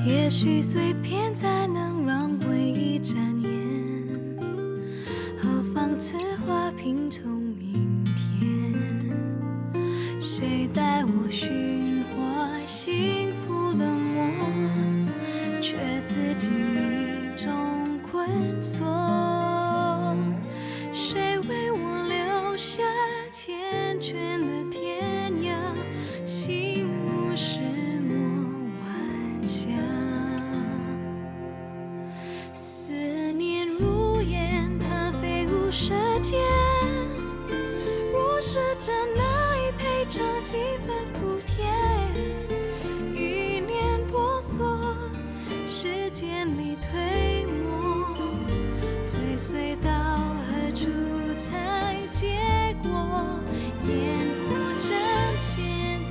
也许碎片才能让回忆展颜，何妨此花拼凑明天？谁带我寻获幸福的梦，却自己迷中困锁？谁为我留下缱绻的天涯？心无石墨晚霞，思念如烟，它飞舞舌尖。若是真爱配上几分苦甜，一念婆娑，时间里推磨，追随到何处才结果？烟雾正现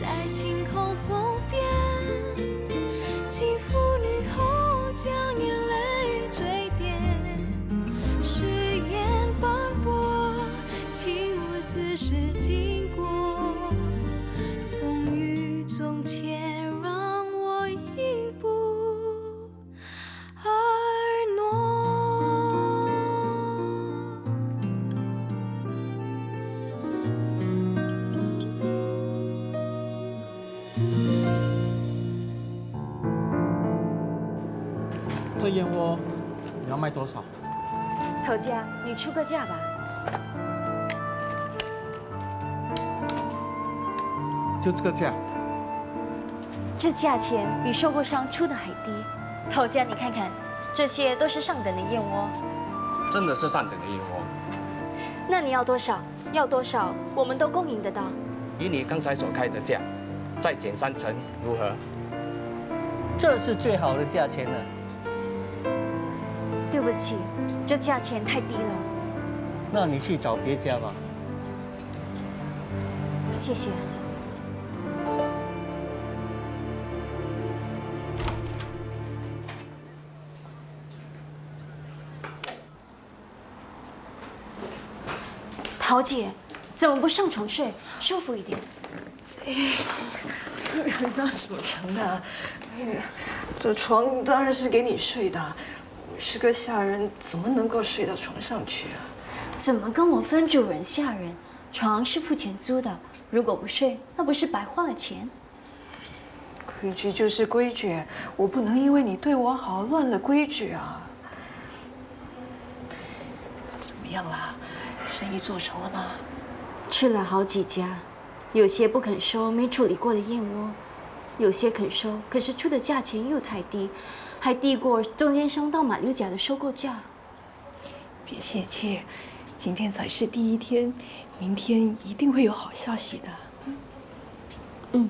在晴空风边，继父女后将眼泪坠点，誓言斑驳，请我自是经过，风雨中且让我一步而挪。这燕窝你要卖多少？头家，你出个价吧。就这个价。这价钱比收购商出的还低。头家，你看看，这些都是上等的燕窝。真的是上等的燕窝。那你要多少？要多少，我们都供应得到。以你刚才所开的价，再减3成，如何？这是最好的价钱了。对不起，这价钱太低了。那你去找别家吧。谢谢。桃姐，怎么不上床睡，舒服一点？那怎么成呢？这床当然是给你睡的，我是个下人，怎么能够睡到床上去啊？怎么跟我分主人下人？床是付钱租的，如果不睡，那不是白花了钱？规矩就是规矩，我不能因为你对我好乱了规矩啊。怎么样啦？生意做成了吗？去了好几家，有些不肯收没处理过的燕窝，有些肯收，可是出的价钱又太低，还低过中间商到马六甲的收购价。别泄气，今天才是第一天，明天一定会有好消息的。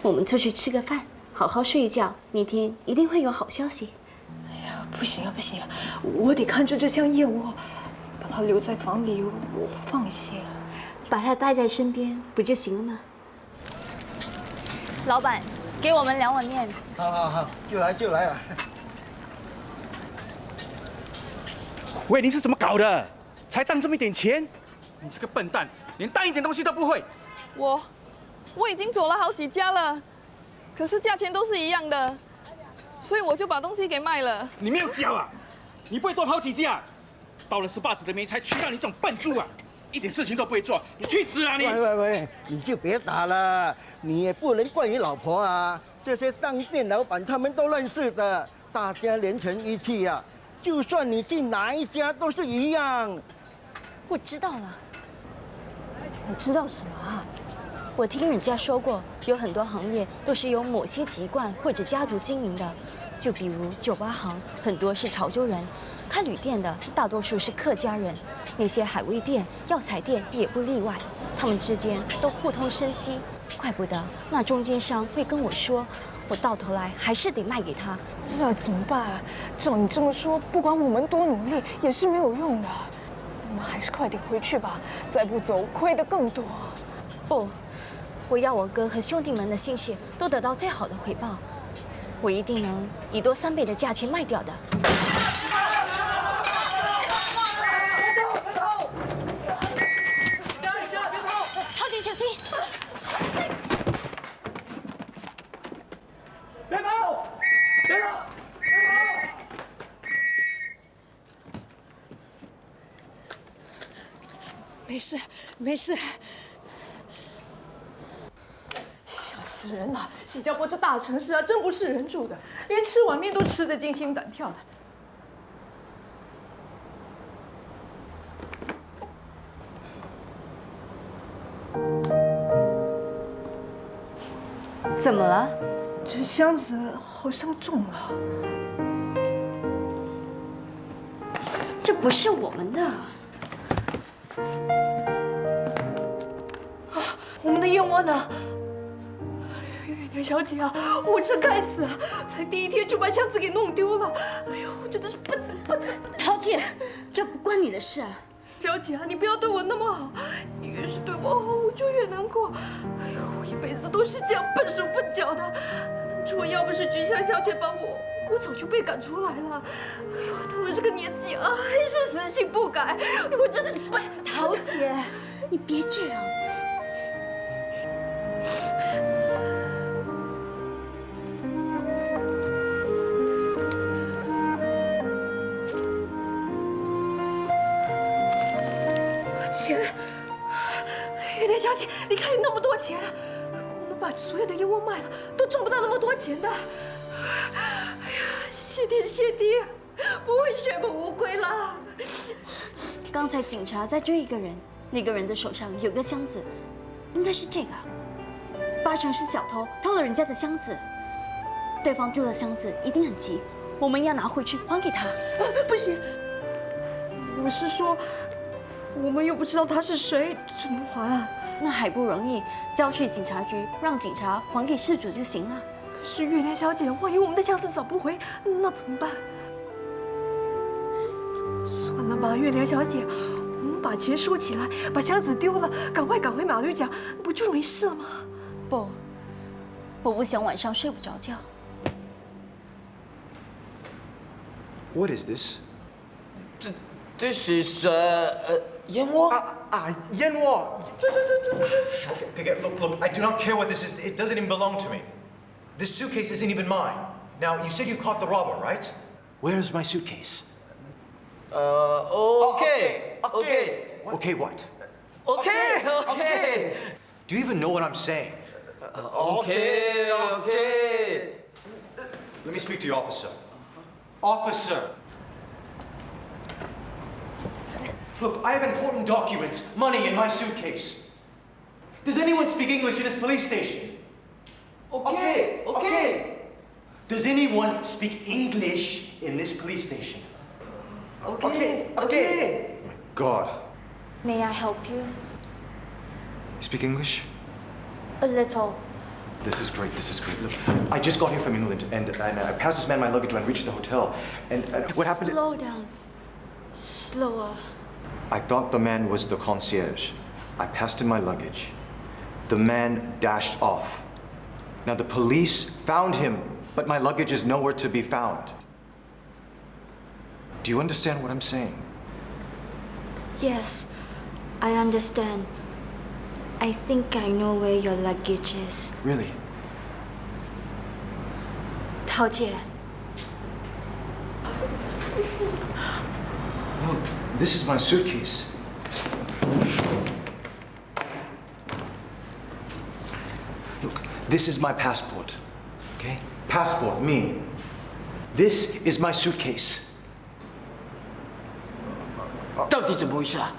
我们出去吃个饭，好好睡一觉，明天一定会有好消息。哎呀，不行啊，不行啊，我得看着这箱燕窝，把它留在房里，我放心。把它带在身边不就行了吗？老板，给我们2碗面。好，就来了。喂，你是怎么搞的？才当这么一点钱？你这个笨蛋，连当一点东西都不会。我已经走了好几家了，可是价钱都是一样的，所以我就把东西给卖了。你没有脚啊！你不会多跑几家？到了18子的年才娶到你这种笨猪啊！一点事情都不会做，你去死啊你！喂，你就别打了，你也不能怪你老婆啊。这些当店老板他们都认识的，大家连成一气啊。就算你进哪一家都是一样。我知道了。你知道什么啊？我听人家说过，有很多行业都是由某些籍贯或者家族经营的，就比如酒吧行，很多是潮州人；开旅店的大多数是客家人，那些海味店、药材店也不例外，他们之间都互通生息。怪不得那中间商会跟我说，我到头来还是得卖给他。那怎么办啊？照你这么说，不管我们多努力也是没有用的。我们还是快点回去吧，再不走亏得更多。不，我要我哥和兄弟们的心血都得到最好的回报，我一定能以多3倍的价钱卖掉的。曹警，小心！别跑！没事，没事。吓死人了！新加坡这大城市啊，真不是人住的，连吃碗面都吃得惊心胆跳的。怎么了？这箱子好像重了。这不是我们的。我们的燕窝呢？月娘小姐啊，我这该死啊！才第1天就把箱子给弄丢了。哎呦，我真的是笨。桃姐，这不关你的事啊。小姐啊，你不要对我那么好，你越是对我好，我就越难过。哎呦，我一辈子都是这样笨手笨脚的。当初要不是菊香小姐帮我早就被赶出来了。哎呦，到了这个年纪啊，还是死性不改。我真的是笨。桃姐，你别这样。钱，月莲小姐，你看有那么多钱啊！我们把所有的燕窝卖了，都挣不到那么多钱的。哎呀，谢天谢地，不会血本无归了。刚才警察在追一个人，那个人的手上有个箱子，应该是这个，8成是小偷偷了人家的箱子。对方丢了箱子，一定很急，我们要拿回去还给他。不行，我是说。我们又不知道他是谁，怎么还啊？那还不容易，交去警察局，让警察还给事主就行了。可是月莲小姐，万一我们的箱子找不回，那怎么办？算了吧，月莲小姐，我们把钱收起来，把箱子丢了，赶快赶回马六甲，不就没事了吗？不，我不想晚上睡不着觉。What is this? This is 燕窝。燕窝。Okay, look, I do not care what this is. It doesn't even belong to me. This suitcase isn't even mine. Now, you said you caught the robber, right? Where's my suitcase? Okay. Okay, what? Okay. Do you even know what I'm saying? Okay. Let me speak to your officer. Officer! Look, I have important documents, money in my suitcase. Does anyone speak English in this police station? Okay. Does anyone speak English in this police station? Okay. Oh my God. May I help you? You speak English? A little. This is great. Look, I just got here from England, and I passed this man my luggage when I reached the hotel. And what happened? Slow down. Slower. I thought the man was the concierge. I passed him my luggage. The man dashed off. Now the police found him, but my luggage is nowhere to be found. Do you understand what I'm saying? Yes, I understand. I think I know where your luggage is. Really? 桃姐 Look, this is my suitcase. Look, this is my passport. Okay? Passport, me. This is my suitcase. 到底怎么回事啊？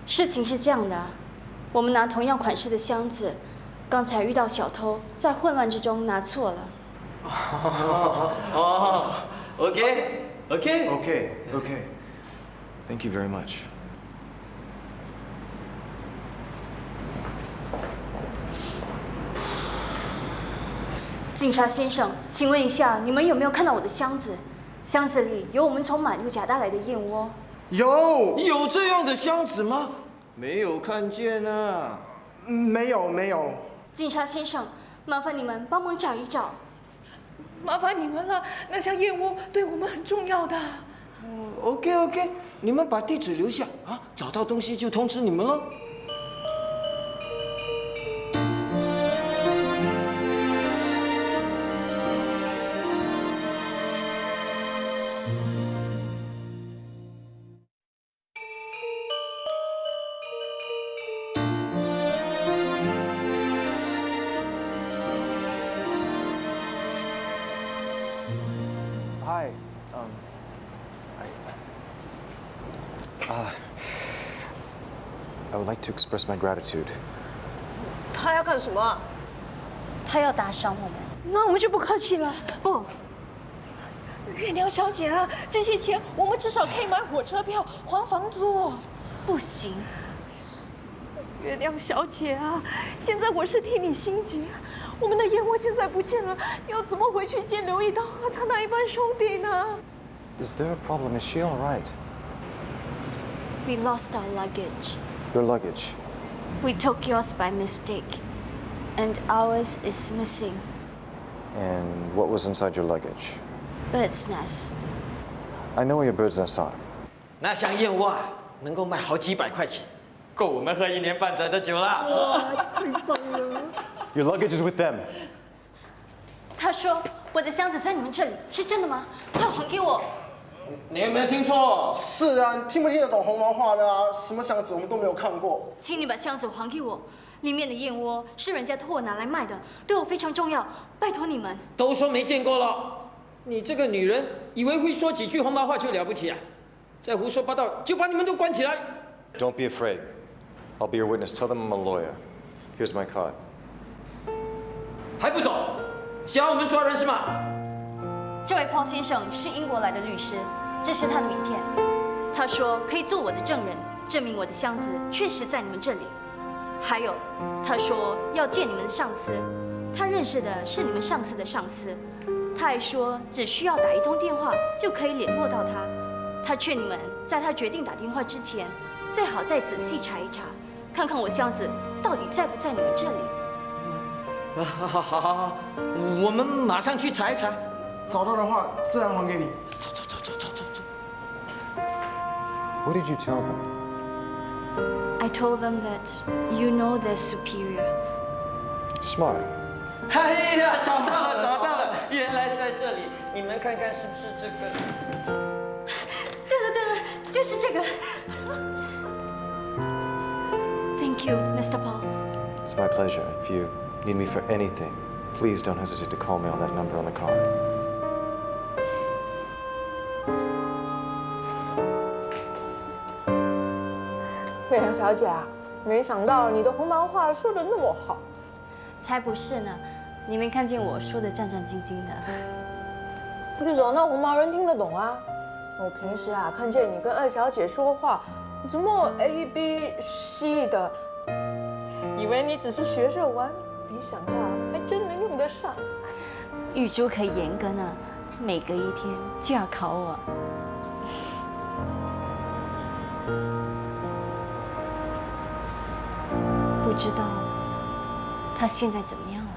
事情是这样的，我们拿同样款式的箱子，刚才遇到小偷，在混乱之中拿错了。Okay. Okay. Thank you very much. 警察先生，请问一下，你们有没有看到我的箱子？箱子里有我们从马六甲带来的燕窝。有这样的箱子吗？没有看见啊。没有。警察先生，麻烦你们帮忙找一找。麻烦你们了，那箱燕窝对我们很重要的。OK， 你们把地址留下啊，找到东西就通知你们喽。hi. I would like to express my gratitude. 他要干什么啊？他要打赏我们。那我们就不客气了。不，月亮小姐啊，这些钱我们至少可以买火车票、还房租。不行。月亮小姐啊，现在我是替你心急。我们的燕窝现在不见了，要怎么回去见刘一刀和他那一班兄弟呢？ Is there a problem? Is she all right? We lost our luggage. Your luggage. We took yours by mistake, and ours is missing. And what was inside your luggage? Bird's nest. I know where your bird's nests are. 那箱燕窝啊，能够卖好几百块钱，够我们喝1年半载的酒了。Your luggage is with them. 他说我的箱子在你们这里，是真的吗？快还给我！你有没有听错？是啊，你听不听得懂红毛话的啊？什么箱子我们都没有看过。请你把箱子还给我，里面的燕窝是人家托我拿来卖的，对我非常重要，拜托你们。都说没见过了，你这个女人以为会说几句红毛话就了不起啊？再胡说八道，就把你们都关起来。Don't be afraid. I'll be your witness. Tell them I'm a lawyer. Here's my card. 还不走？想要我们抓人是吗？这位 Paul 先生是英国来的律师，这是他的名片。他说可以做我的证人，证明我的箱子确实在你们这里。还有，他说要见你们的上司，他认识的是你们上司的上司。他还说只需要打1通电话就可以联络到他。他劝你们在他决定打电话之前，最好再仔细查一查，看看我箱子到底在不在你们这里。好，我们马上去查一查。找到的话，自然还给你。走。 What did you tell them? I told them that you know they're superior. Smart. 哎呀，找到了，原来在这里。你们看看是不是这个？对了，就是这个。Thank you, Mr. Paul. It's my pleasure. If you need me for anything, please don't hesitate to call me on that number on the card. 月亮小姐啊，没想到你的红毛话说得那么好。才不是呢，你没看见我说的战战兢兢的。至少那红毛人听得懂啊。我平时啊看见你跟二小姐说话，怎么 A B C 的，以为你只是学着玩，没想到还真能用得上。玉珠可严格呢，每隔1天就要考我。不知道他现在怎么样了？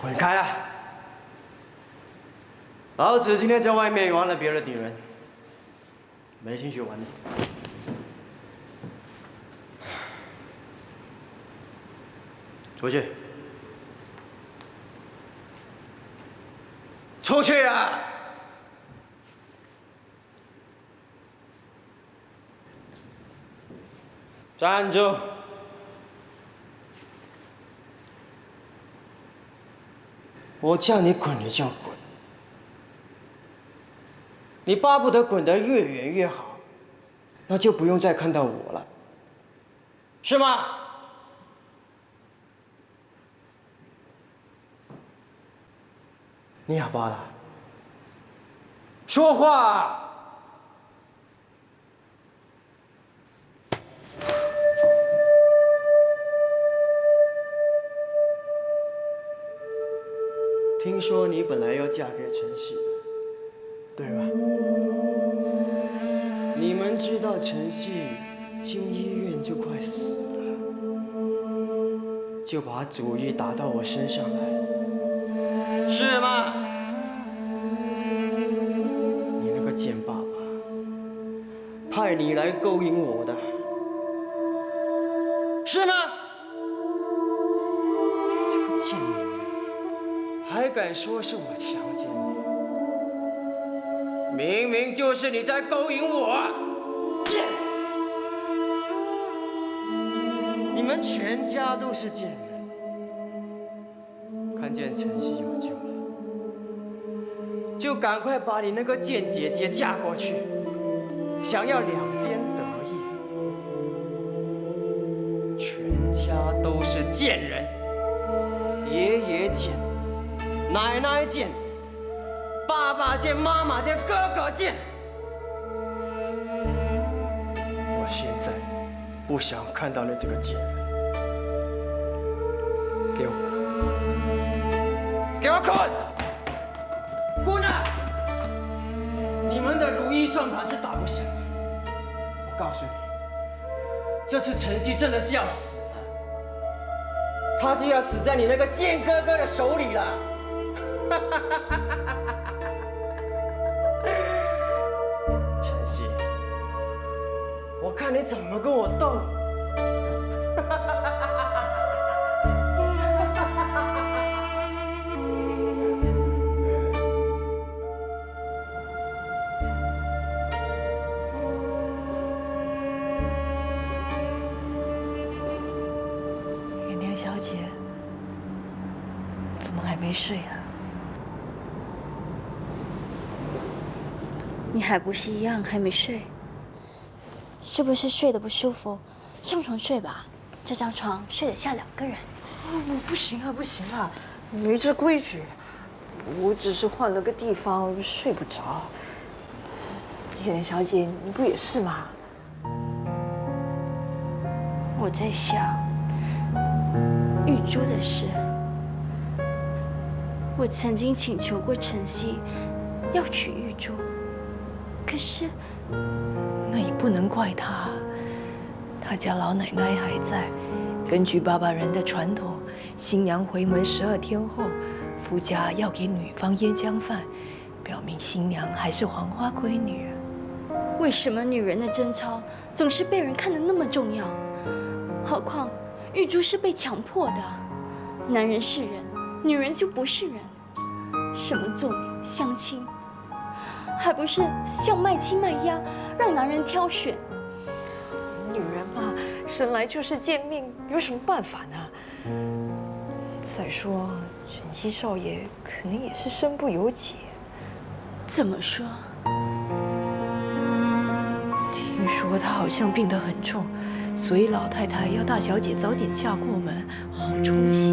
滚开啊！老子今天在外面玩了别的女人，没兴趣玩你。 出去！出去啊！站住！我叫你滚你就滚，你巴不得滚得越远越好，那就不用再看到我了，是吗？ 你哑巴了？说话！听说你本来要嫁给陈曦的，对吧？你们知道陈曦进医院就快死了，就把主意打到我身上来。 是吗？你那个贱爸爸派你来勾引我的，是吗？这个贱女人还敢说是我强奸你？明明就是你在勾引我！贱！你们全家都是贱人。看见晨曦有救了，就赶快把你那个贱姐姐嫁过去，想要两边得意。全家都是贱人，爷爷贱，奶奶贱，爸爸贱，妈妈贱，哥哥贱。我现在不想看到你这个贱人，给我滚！给我滚！滚啊！你们的如意算盘是打不响的。我告诉你，这次晨曦真的是要死了，他就要死在你那个贱哥哥的手里了。晨曦，我看你怎么跟我斗。小姐，怎么还没睡啊？你还不是一样还没睡？是不是睡得不舒服？上床睡吧，这张床睡得下2个人。不行啊，不行啊，没这规矩。我只是换了个地方，睡不着。叶莲小姐，你不也是吗？我在想玉珠的事。我曾经请求过晨曦要娶玉珠，可是那也不能怪他，他家老奶奶还在。根据巴巴人的传统，新娘回门12天后，夫家要给女方腌姜饭，表明新娘还是黄花闺女。为什么女人的贞操总是被人看得那么重要？何况玉珠是被强迫的，男人是人，女人就不是人。什么做媒相亲，还不是像卖鸡卖鸭，让男人挑选。女人嘛，生来就是贱命，有什么办法呢？再说晨曦少爷可能也是身不由己。怎么说？听说他好像病得很重，所以老太太要大小姐早点嫁过门，好冲喜。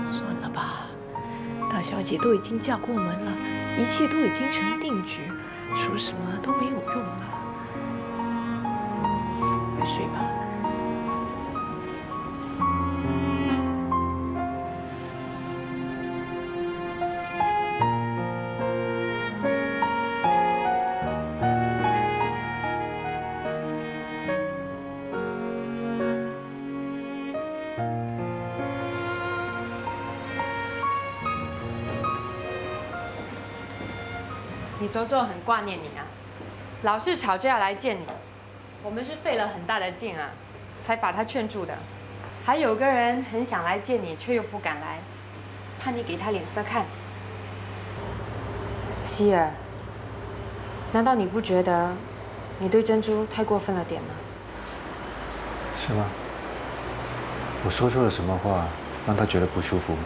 算了吧，大小姐都已经嫁过门了，一切都已经成定局，说什么都没有用了。快睡吧。你周周很挂念你啊，老是吵着要来见你。我们是费了很大的劲啊，才把他劝住的。还有个人很想来见你，却又不敢来，怕你给他脸色看。希儿，难道你不觉得你对珍珠太过分了点吗？是吗？我说错了什么话，让他觉得不舒服吗？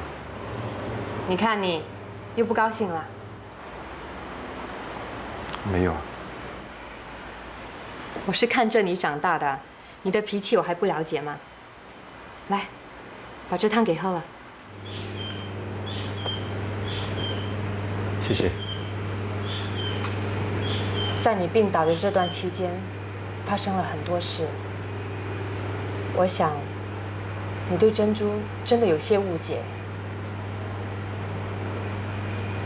你看你又不高兴了。没有。我是看着你长大的，你的脾气我还不了解吗？来，把这汤给喝了。谢谢。在你病倒的这段期间，发生了很多事。我想，你对珍珠真的有些误解。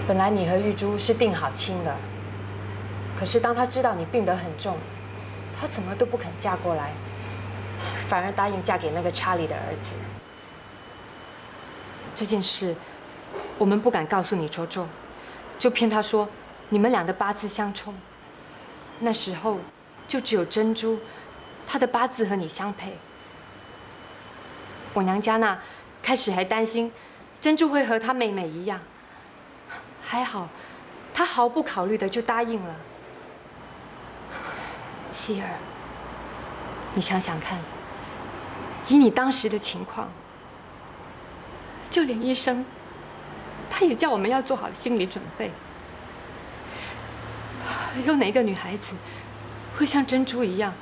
本来你和玉珠是定好亲的。可是当他知道你病得很重，他怎么都不肯嫁过来，反而答应嫁给那个查理的儿子。这件事，我们不敢告诉你周周，就骗他说你们俩的八字相冲。那时候就只有珍珠，她的八字和你相配。我娘家那开始还担心珍珠会和她妹妹一样。还好，她毫不考虑的就答应了。希儿，你想想看，以你当时的情况，就连医生，他也叫我们要做好心理准备。有哪个女孩子会像珍珠一样，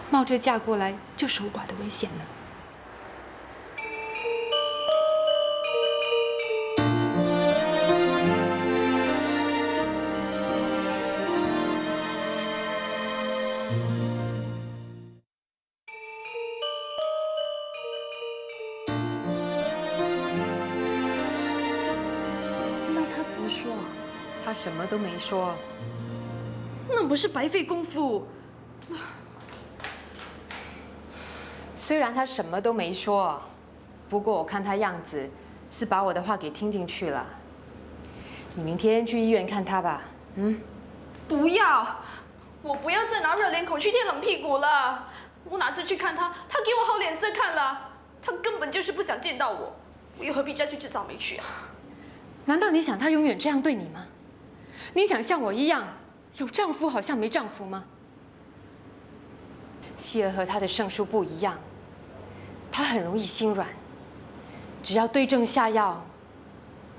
冒着嫁过来就守寡的危险呢？那他怎么说啊？他什么都没说。那不是白费功夫。虽然他什么都没说，不过我看他样子是把我的话给听进去了。你明天去医院看他吧。不要，我不要再拿热脸孔去贴冷屁股了。我哪次去看他，他给我好脸色看了。他根本就是不想见到我，我又何必再去制造没趣啊？难道你想他永远这样对你吗？你想像我一样有丈夫好像没丈夫吗？希儿和她的圣书不一样，她很容易心软，只要对症下药，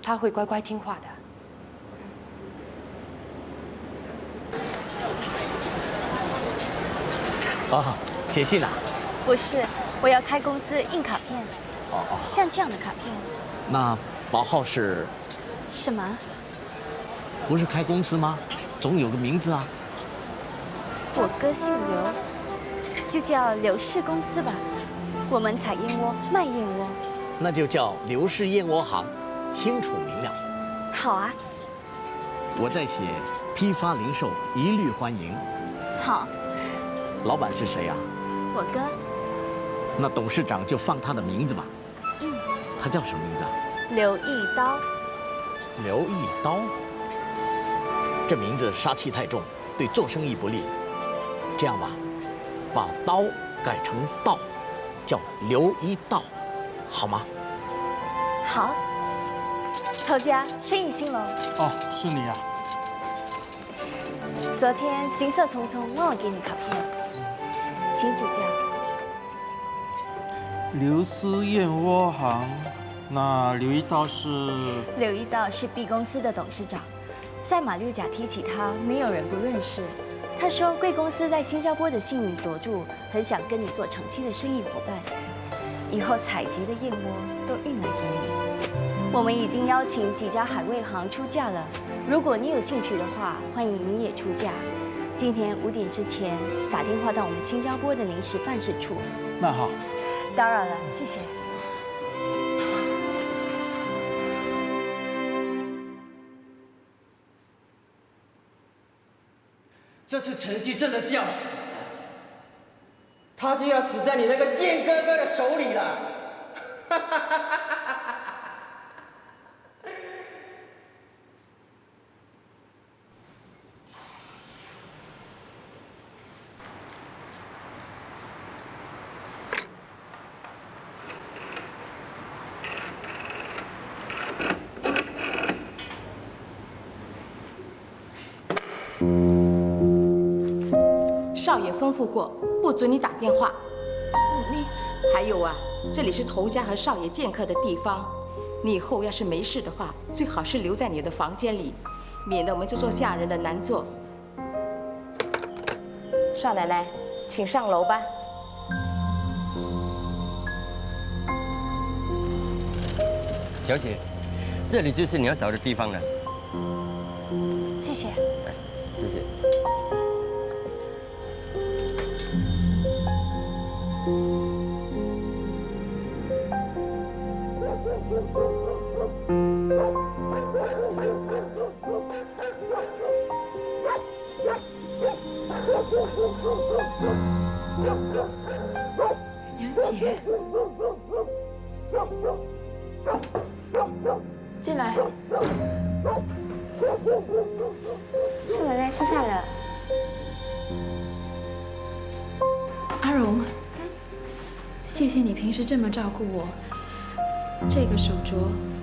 她会乖乖听话的。哦，写信啊？不是，我要开公司印卡片。哦，像这样的卡片。那宝号是？什么？不是开公司吗？总有个名字啊。我哥姓刘，就叫刘氏公司吧。我们采燕窝，卖燕窝。那就叫刘氏燕窝行，清楚明了。好啊。我在写批发零售，一律欢迎。好。老板是谁啊？我哥。那董事长就放他的名字吧。他叫什么名字啊？刘一刀。刘一刀，这名字杀气太重，对做生意不利。这样吧，把刀改成道，叫刘一道，好吗？好。头家，生意兴隆。哦，是你啊。昨天行色匆匆，忘了给你卡片，请指教。刘氏燕窝行，那刘一道是？刘一道是 B 公司的董事长，赛马六甲提起他，没有人不认识。他说贵公司在新加坡的信誉卓著，很想跟你做长期的生意伙伴，以后采集的燕窝都运来给你。我们已经邀请几家海味行出价了，如果你有兴趣的话，欢迎你也出价。今天5点之前打电话到我们新加坡的临时办事处。那好。打扰了，谢谢。这次晨曦真的是要死了，他就要死在你那个贱哥哥的手里了。少爷吩咐过，不准你打电话。还有啊，这里是头家和少爷见客的地方，你以后要是没事的话，最好是留在你的房间里，免得我们这做下人的难做。少奶奶，请上楼吧。小姐，这里就是你要找的地方了。谢谢。谢谢。娘姐，进来。少奶奶吃饭了。阿荣，谢谢你平时这么照顾我。这个手镯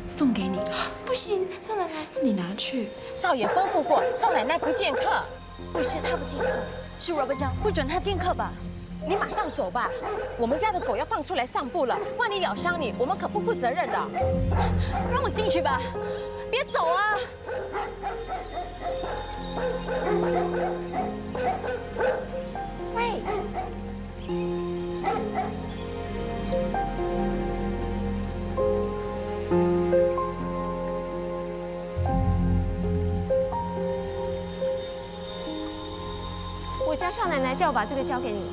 送给你。不行，少奶奶，你拿去。少爷吩咐过，少奶奶不见客。不是他不见客，是 Robert 长不准他见客吧？你马上走吧，我们家的狗要放出来散步了，万一咬伤你，我们可不负责任的。让我进去吧，别走啊！喂，我家少奶奶叫我把这个交给你。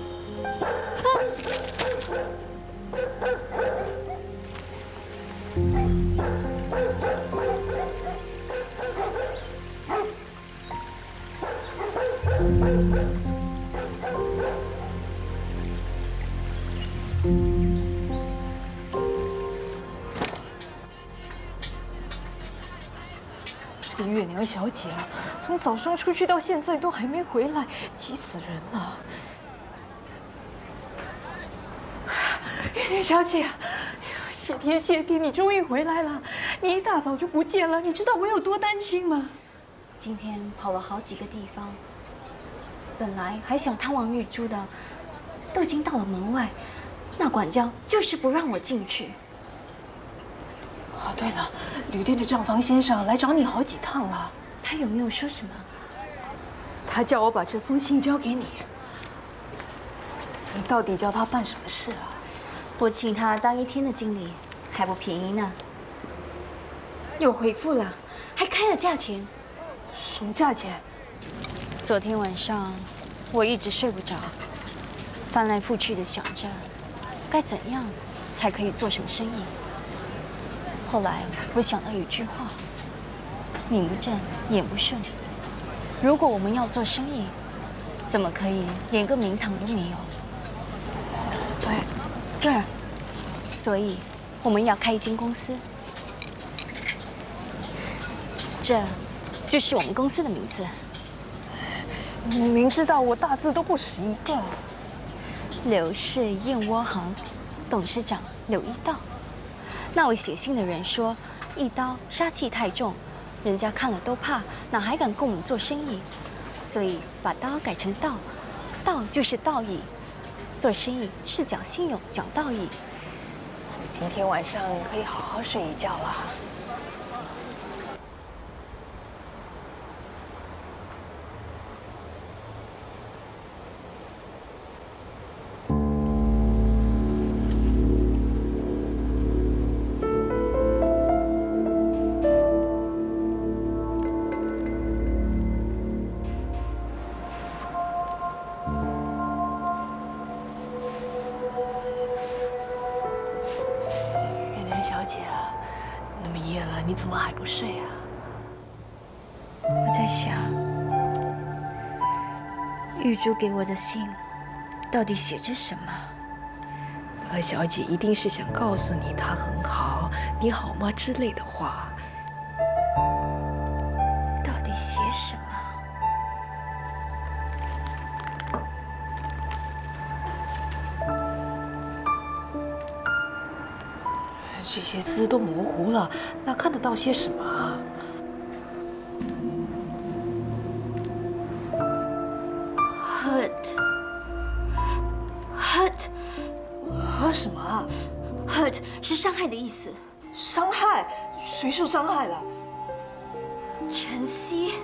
这个月娘小姐啊，从早上出去到现在都还没回来，急死人了。月娘小姐，谢天谢地，你终于回来了！你一大早就不见了，你知道我有多担心吗？今天跑了好几个地方，本来还想探望玉珠的，都已经到了门外，那管教就是不让我进去。哦，对了，旅店的账房先生来找你好几趟了。他有没有说什么？他叫我把这封信交给你。你到底叫他办什么事啊？我请他当1天的经理，还不便宜呢。有回复了，还开了价钱。什么价钱？昨天晚上我一直睡不着，翻来覆去的想着，该怎样才可以做成生意。后来我想到一句话：名不正言不顺。如果我们要做生意，怎么可以连个名堂都没有？对，所以我们要开一间公司。这就是我们公司的名字。你明知道我大字都不识一个。刘氏燕窝行，董事长刘一道。那位写信的人说，一刀杀气太重，人家看了都怕，哪还敢跟我们做生意？所以把刀改成道，道就是道义。做生意是讲信用，讲道义。今天晚上可以好好睡一觉了。小姐啊，那么夜了，你怎么还不睡啊？我在想，玉珠给我的信，到底写着什么？二小姐一定是想告诉你她很好，你好吗之类的话。到底写什么？这些字都模糊了，哪看得到些什么啊？Hurt 什么啊 ？Hurt 是伤害的意思。伤害？谁受伤害了？晨曦。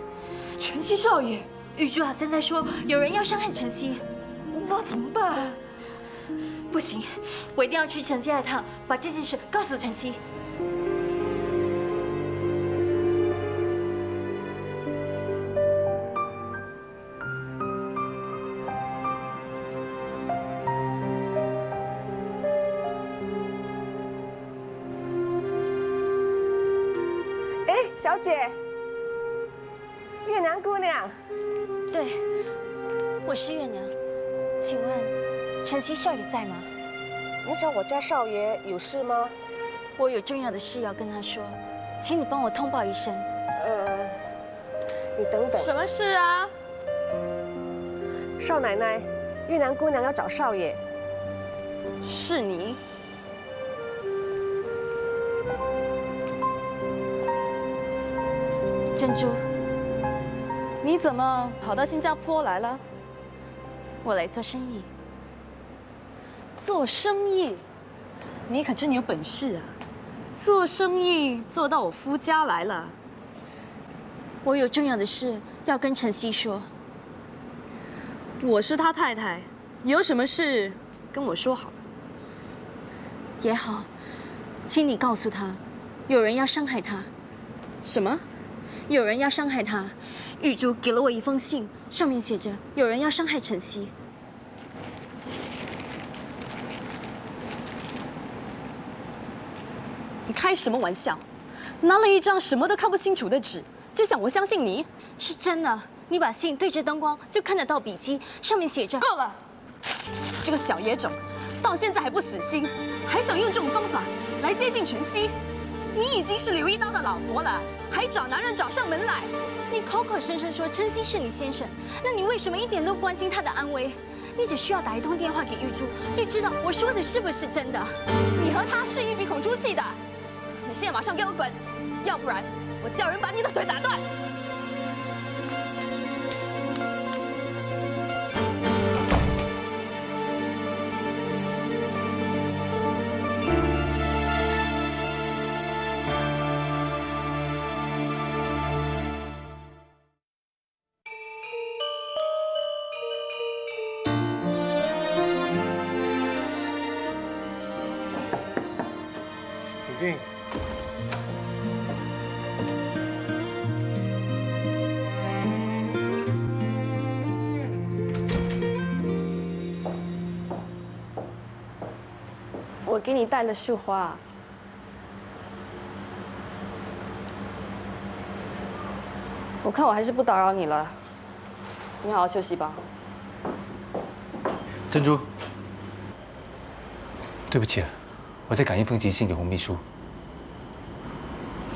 晨曦少爷。玉珠好像在说有人要伤害晨曦。那怎么办？不行，我一定要去晨曦那趟，把这件事告诉晨曦。哎，小姐，月娘姑娘。对，我是月娘，请问晨曦少爷在吗？你找我家少爷有事吗？我有重要的事要跟他说，请你帮我通报一声。你等等。什么事啊？少奶奶，月娘姑娘要找少爷。是你？珍珠，你怎么跑到新加坡来了？我来做生意。做生意？你可真有本事啊！做生意做到我夫家来了。我有重要的事要跟晨曦说。我是他太太，有什么事跟我说好了。也好，请你告诉他，有人要伤害他。什么？有人要伤害他？玉珠给了我一封信，上面写着有人要伤害晨曦。你开什么玩笑？拿了一张什么都看不清楚的纸，就想我相信你？是真的。你把信对着灯光，就看得到笔迹，上面写着。够了！这个小野种，到现在还不死心，还想用这种方法来接近晨曦。你已经是刘一刀的老婆了，还找男人找上门来。你口口声声说晨曦是你先生，那你为什么一点都不关心他的安危？你只需要打一通电话给玉珠，就知道我说的是不是真的。你和他是一鼻孔出气的。你现在马上给我滚，要不然我叫人把你的腿打断。李俊，我给你带了束花。我看我还是不打扰你了，你好好休息吧。珍珠，对不起，我在赶一封急信给洪秘书。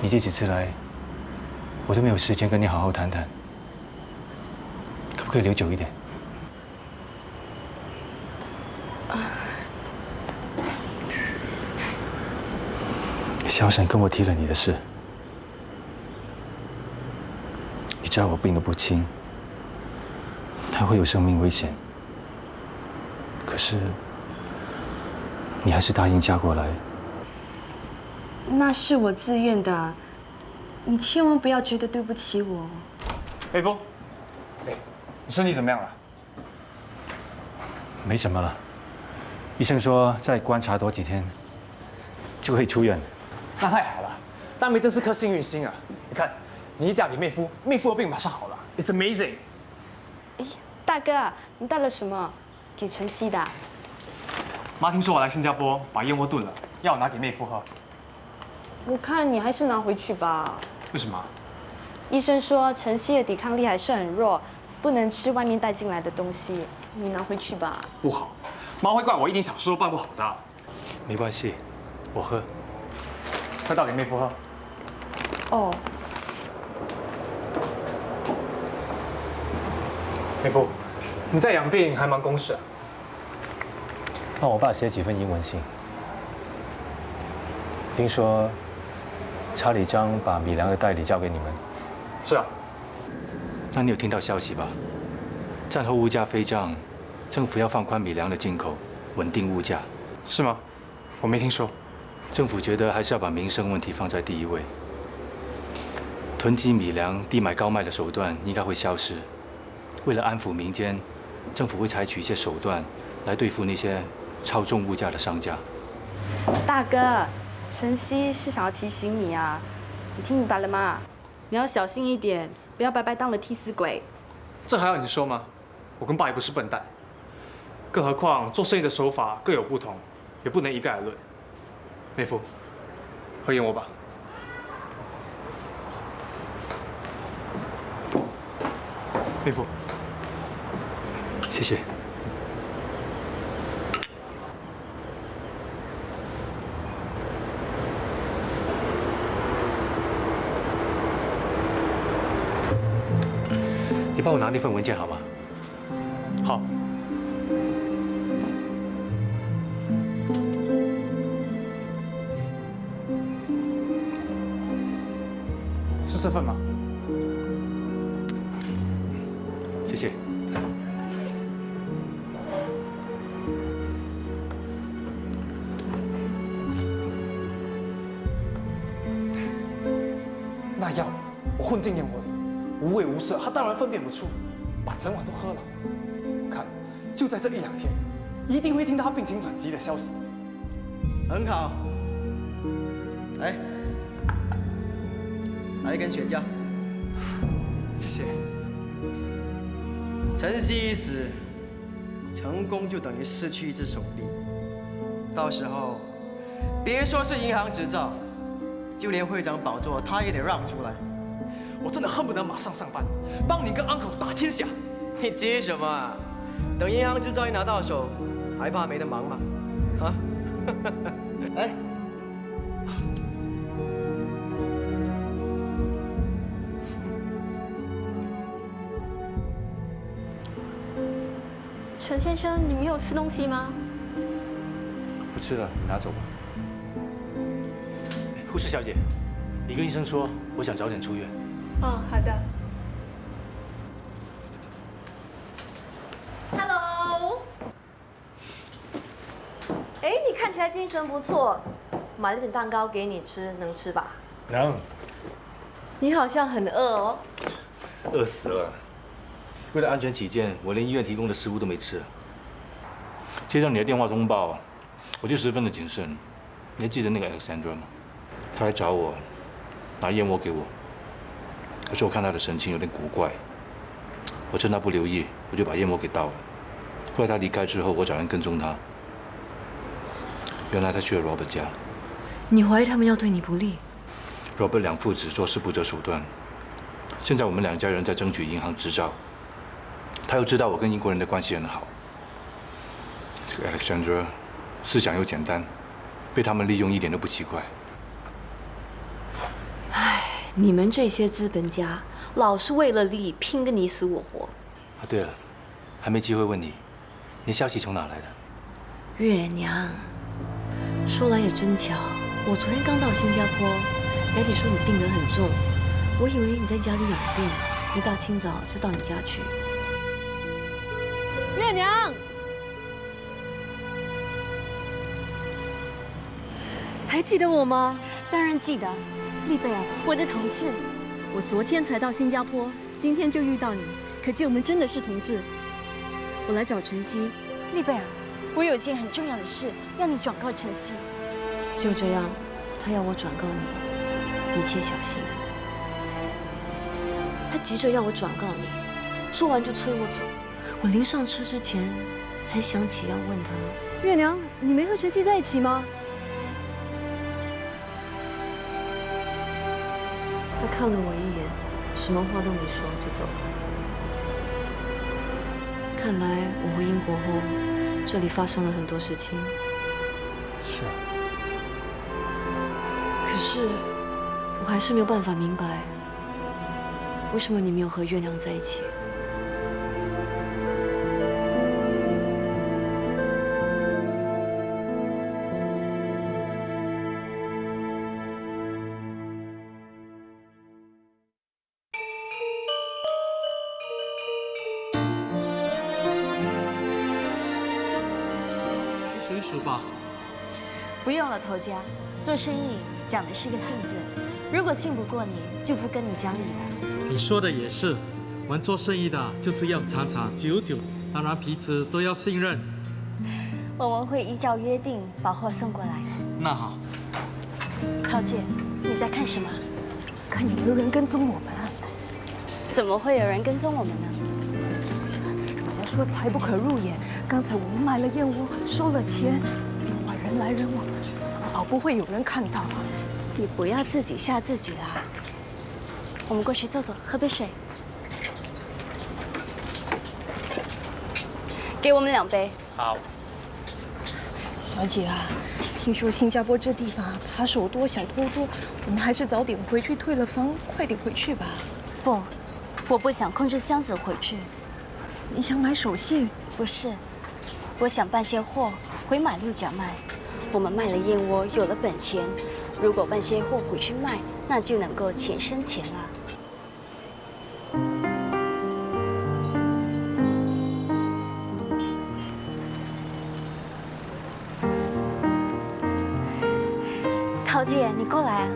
你这几次来，我都没有时间跟你好好谈谈，可不可以留久一点？小沈跟我提了你的事，你知道我病得不轻，还会有生命危险。可是，你还是答应嫁过来。那是我自愿的，你千万不要觉得对不起我。北风，你身体怎么样了？没什么了，医生说再观察多几天就可以出院。那太好了，大妹真是颗幸运星啊！你看，你一嫁给妹夫，妹夫的病马上好了 ，It's amazing。大哥，你带了什么？给晨曦的。妈听说我来新加坡把燕窝炖了，要我拿给妹夫喝。我看你还是拿回去吧。为什么？医生说晨曦的抵抗力还是很弱，不能吃外面带进来的东西。你拿回去吧。不好，妈会怪我一点小事都办不好的。没关系，我喝。快倒给妹夫喝。哦。妹夫，你在养病还忙公事啊？帮我爸写几份英文信。听说查理章把米良的代理交给你们。是啊。那你有听到消息吧？战后物价飞涨，政府要放宽米粮的进口，稳定物价。是吗？我没听说。政府觉得还是要把民生问题放在第一位。囤积米粮、低买高卖的手段应该会消失。为了安抚民间，政府会采取一些手段来对付那些操纵物价的商家。大哥，晨曦是想要提醒你啊，你听明白了吗？你要小心一点，不要白白当了替死鬼。这还要你说吗？我跟爸也不是笨蛋，更何况做生意的手法各有不同，也不能一概而论。妹夫，喝燕窝吧。妹夫，谢谢。你帮我拿那份文件好吗？好。是这份吗？谢谢。那药我混进燕窝的，无味无色，他当然分辨不出，把整碗都喝了。我看就在这1-2天，一定会听到他病情转机的消息。很好，来一根雪茄。谢谢。晨曦一死，成功就等于失去一只手臂。到时候，别说是银行执照，就连会长宝座他也得让出来。我真的恨不得马上上班，帮你跟 uncle 打天下。你急什么啊？等银行执照一拿到手，还怕没得忙吗？啊？来。陈先生，你没有吃东西吗？不吃了，你拿走吧。护士小姐，你跟医生说，我想早点出院。哦，好的。Hello。哎，你看起来精神不错，买了点蛋糕给你吃，能吃吧？能。你好像很饿哦。饿死了。为了安全起见，我连医院提供的食物都没吃。接到你的电话通报，我就十分的谨慎。你还记得那个 Alexandra 吗？她来找我，拿燕窝给我。可是我看她的神情有点古怪，我趁她不留意，我就把燕窝给倒了。后来她离开之后，我找人跟踪她。原来她去了 Robert 家。你怀疑他们要对你不利？ Robert 两父子做事不择手段。现在我们2家人在争取银行执照。他又知道我跟英国人的关系很好。这个 Alexandra 思想又简单，被他们利用一点都不奇怪。唉，你们这些资本家老是为了利益拼个你死我活。啊，对了，还没机会问你，你消息从哪来的？月娘，说来也真巧，我昨天刚到新加坡，爹地说你病得很重，我以为你在家里养病，一大清早就到你家去。月娘，还记得我吗？当然记得，丽贝尔，我的同志。我昨天才到新加坡，今天就遇到你，可见我们真的是同志。我来找晨曦。丽贝尔，我有件很重要的事要你转告晨曦。就这样，他要我转告你，一切小心。他急着要我转告你，说完就催我走。我临上车之前，才想起要问他。月娘，你没和晨曦在一起吗？他看了我一眼，什么话都没说就走了。看来我回英国后，这里发生了很多事情。是啊。可是，我还是没有办法明白，为什么你没有和月亮在一起。数一数吧。不用了，头家，做生意讲的是个信字，如果信不过你，就不跟你讲理了。你说的也是，我们做生意的就是要长长久久，当然彼此都要信任。我们会依照约定把货送过来。那好。涛姐，你在看什么？看有没有人跟踪我们。怎么会有人跟踪我们呢？人家说财不可入眼，刚才我们买了燕窝，收了钱，外人来人往，保不会有人看到啊。你不要自己吓自己啦。我们过去坐坐，喝杯水。给我们2杯。好。小姐啊，听说新加坡这地方扒手多，小偷多，我们还是早点回去退了房，快点回去吧。不，我不想空着箱子回去。你想买手信？不是，我想办些货回马六甲卖。我们卖了燕窝，有了本钱，如果办些货回去卖，那就能够钱生钱了。姐，你过来啊，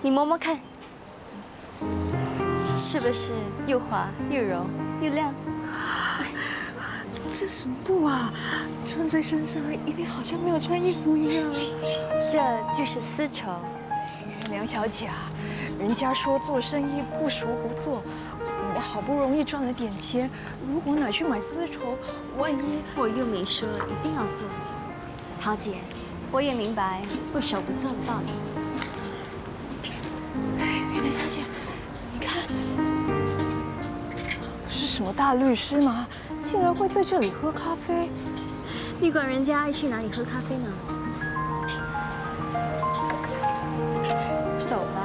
你摸摸看，是不是又滑又柔又亮？这什么布啊？穿在身上一定好像没有穿衣服一样。这就是丝绸。梁小姐啊，人家说做生意不熟不做，我好不容易赚了点钱，如果拿去买丝绸，万一……我又没说一定要做。桃姐，我也明白不熟不做的道理。哎，梁小姐，你看，是什么大律师吗？竟然会在这里喝咖啡？你管人家爱去哪里喝咖啡呢？走吧。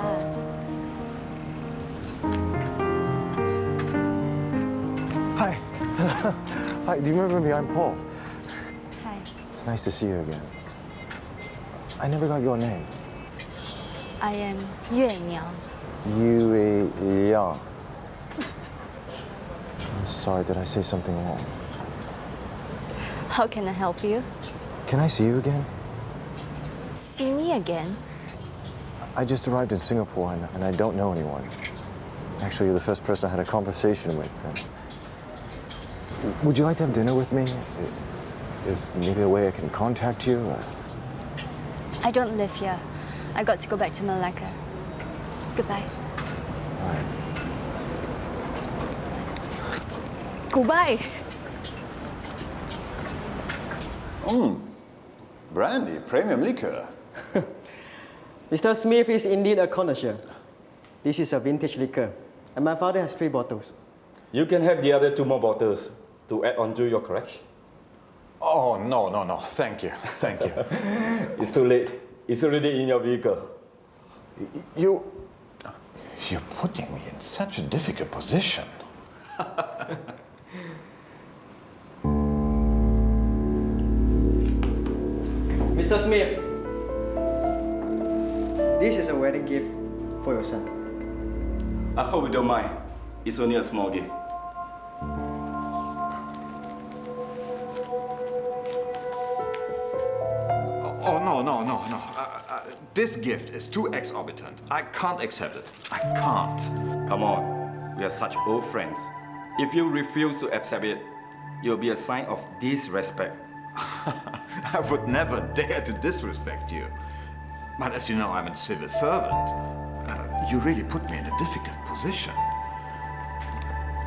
Hi. Hi, do you remember me? I'm Paul. Hi. It's nice to see you again. I never got your name. I am 月娘。Yue Liang. I'm sorry, did I say something wrong? How can I help you? Can I see you again? See me again? I just arrived in Singapore and I don't know anyone. Actually, you're the first person I had a conversation with. Would you like to have dinner with me? Is maybe a way I can contact you? I don't live here. I got to go back to Malacca. Goodbye. All right. Goodbye. Brandy, premium liquor. Mr. Smith is indeed a connoisseur. This is a vintage liquor, and my father has 3 bottles. You can have the other 2 more bottles to add on to your collection. Oh, no. Thank you. It's too late. It's already in your vehicle. You're putting me in such a difficult position. Mr. Smith, this is a wedding gift for your son. I hope you don't mind. It's only a small gift. Oh, no. This gift is too exorbitant. I can't accept it. I can't. Come on. We are such old friends. If you refuse to accept it, it will be a sign of disrespect. I would never dare to disrespect you. But as you know, I'm a civil servant. You really put me in a difficult position.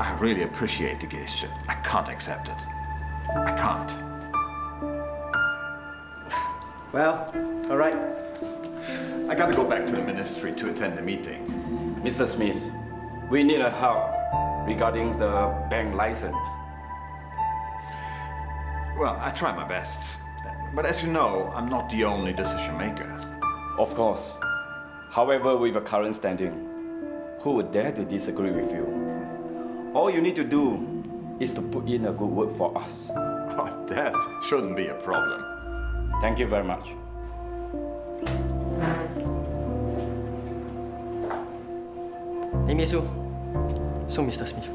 I really appreciate the gesture. I can't accept it. I can't. Well, all right. I gotta go back to the ministry to attend the meeting. Mr. Smith, we need a help regarding the bank license. Well, I try my best. But as you know, I'm not the only decision maker. Of course. However, with a current standing, who would dare to disagree with you? All you need to do is to put in a good word for us. Oh, that shouldn't be a problem. Thank you very much. Amy Sue, so Mr. Smith.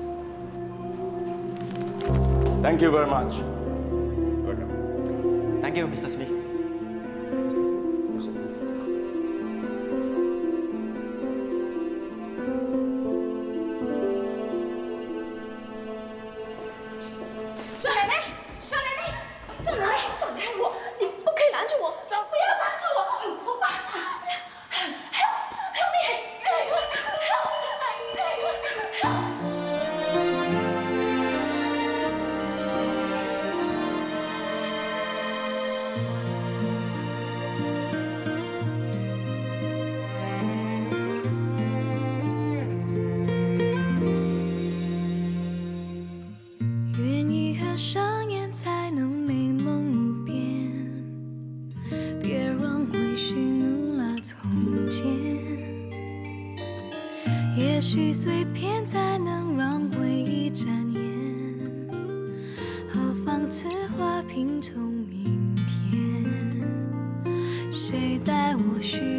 Thank you very much. Welcome. Thank you, Mr. Smith. Mr. Smith. 少奶奶，放开我！你不可以拦住我！不要拦住我！Help me! Help! 愿意合上眼才能美梦无边，别让回忆怒了从前。也许碎片才能让回忆展颜，何妨此花拼凑明天？谁带我去？